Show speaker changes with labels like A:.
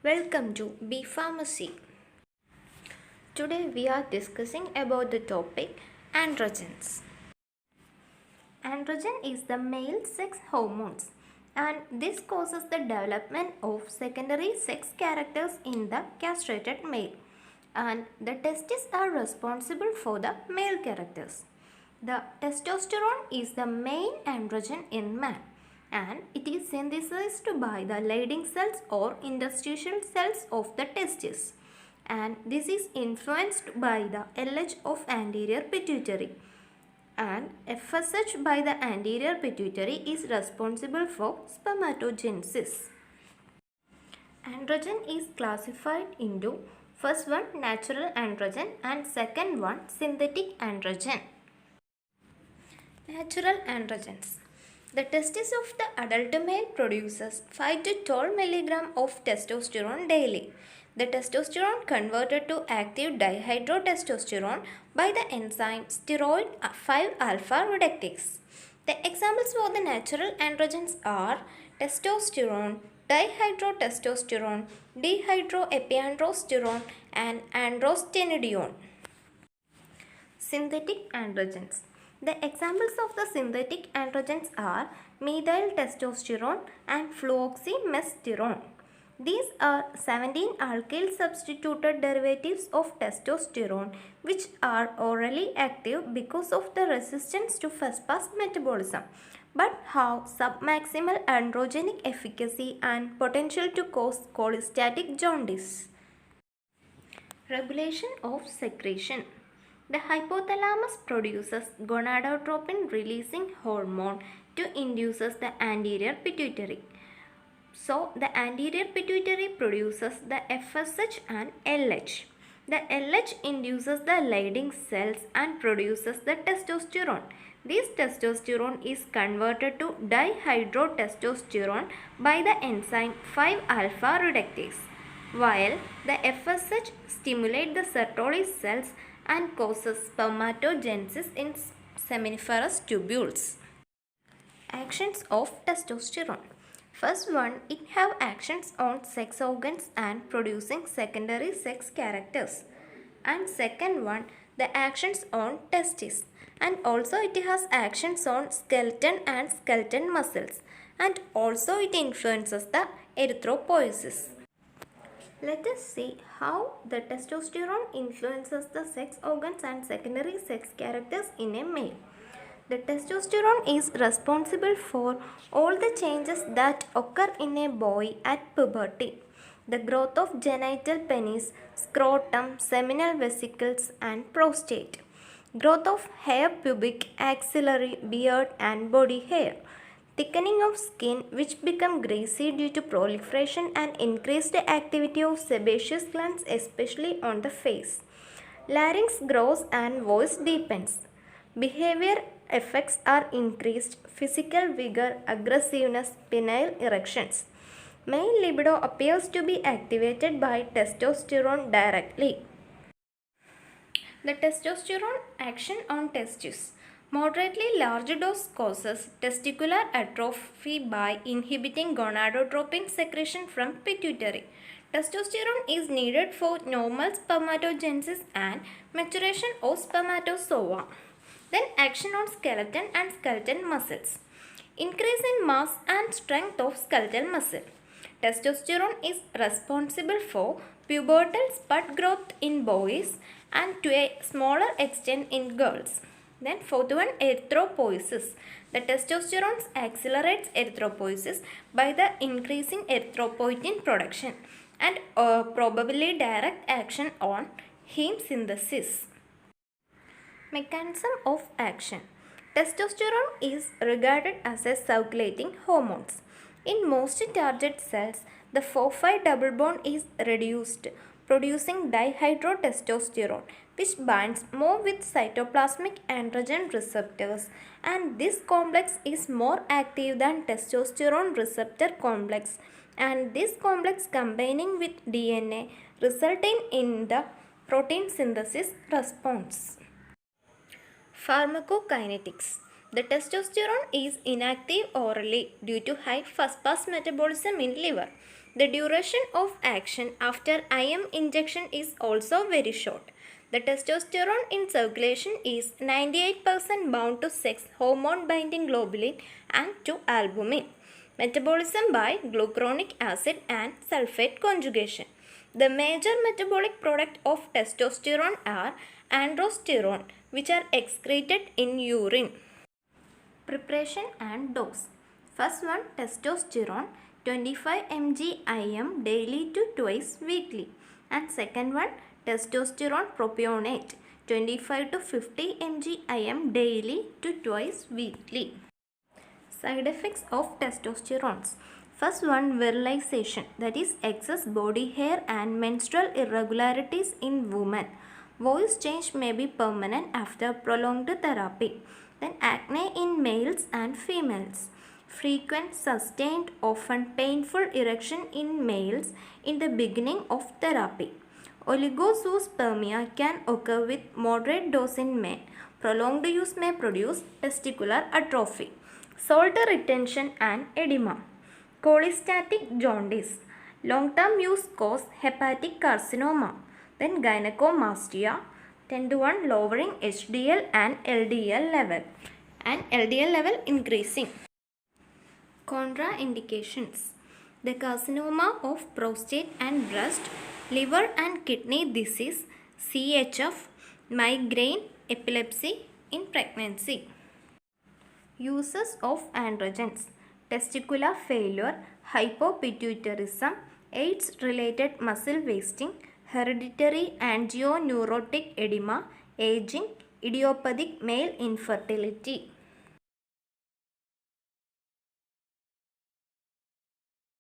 A: Welcome to B Pharmacy. Today we are discussing about the topic androgens. Androgen is the male sex hormones and this causes the development of secondary sex characters in the castrated male and the testes are responsible for the male characters. The testosterone is the main androgen in man and it is synthesized by the Leydig cells or interstitial cells of the testes and this is influenced by the LH of anterior pituitary and FSH by the anterior pituitary is responsible for spermatogenesis. Androgen is classified into first one natural androgen and second one synthetic androgen. Natural androgens. The testis of the adult male produces 5 to 12 mg of testosterone daily. The testosterone converted to active dihydrotestosterone by the enzyme steroid 5-alpha reductase. The examples for the natural androgens are testosterone, dihydrotestosterone, dihydroepiandrosterone and androstenedione. Synthetic androgens. The examples of the synthetic androgens are methyl testosterone and fluoxymesterone. These are 17 alkyl substituted derivatives of testosterone which are orally active because of the resistance to first-pass metabolism but have submaximal androgenic efficacy and potential to cause cholestatic jaundice. Regulation of secretion. The hypothalamus produces gonadotropin releasing hormone to induces the anterior pituitary. So the anterior pituitary produces the FSH and LH. The LH induces the Leydig cells and produces the testosterone. This testosterone is converted to dihydrotestosterone by the enzyme 5-alpha reductase, while the FSH stimulates the Sertoli cells and causes spermatogenesis in seminiferous tubules. Actions of testosterone. First one, it have actions on sex organs and producing secondary sex characters. And second one, the actions on testes. And also it has actions on skeleton and skeleton muscles. And also it influences the erythropoiesis. Let us see how the testosterone influences the sex organs and secondary sex characters in a male. The testosterone is responsible for all the changes that occur in a boy at puberty. The growth of genital penis, scrotum, seminal vesicles and prostate. Growth of hair, pubic, axillary, beard and body hair. Thickening of skin which become greasy due to proliferation and increased activity of sebaceous glands especially on the face. Larynx grows and voice deepens. Behavior effects are increased physical vigor, aggressiveness, penile erections. Male libido appears to be activated by testosterone directly. The testosterone action on testes. Moderately large dose causes testicular atrophy by inhibiting gonadotropin secretion from pituitary. Testosterone is needed for normal spermatogenesis and maturation of spermatozoa. Then action on skeleton and skeletal muscles. Increase in mass and strength of skeletal muscle. Testosterone is responsible for pubertal spurt growth in boys and to a smaller extent in girls. Then fourth one, erythropoiesis. The testosterone accelerates erythropoiesis by the increasing erythropoietin production and probably direct action on heme synthesis. Mechanism of action. Testosterone is regarded as a circulating hormone. In most target cells, the 4-5 double bond is reduced, producing dihydrotestosterone, which binds more with cytoplasmic androgen receptors, and this complex is more active than testosterone receptor complex, and this complex combining with DNA resulting in the protein synthesis response. Pharmacokinetics. The testosterone is inactive orally due to high first-pass metabolism in liver. The duration of action after IM injection is also very short. The testosterone in circulation is 98% bound to sex hormone binding globulin and to albumin. Metabolism by glucuronic acid and sulfate conjugation. The major metabolic product of testosterone are androsterone, which are excreted in urine. Preparation and dose. First one, testosterone 25 mg IM daily to twice weekly. And second one, testosterone propionate 25 to 50 mg IM daily to twice weekly. Side effects of testosterone. First one, virilization, that is excess body hair and menstrual irregularities in women. Voice change may be permanent after prolonged therapy. Then acne in males and females. Frequent, sustained, often painful erection in males in the beginning of therapy. Oligozoospermia can occur with moderate dose in men. Prolonged use may produce testicular atrophy. Salt retention and edema. Cholestatic jaundice. Long-term use cause hepatic carcinoma. Then gynecomastia. 10 to 1 lowering HDL and LDL level. And LDL level increasing. Contraindications. The carcinoma of prostate and breast, liver and kidney disease, CHF, migraine, epilepsy in pregnancy. Uses of androgens. Testicular failure, hypopituitarism, AIDS-related muscle wasting, hereditary angioneurotic edema, aging, idiopathic male infertility.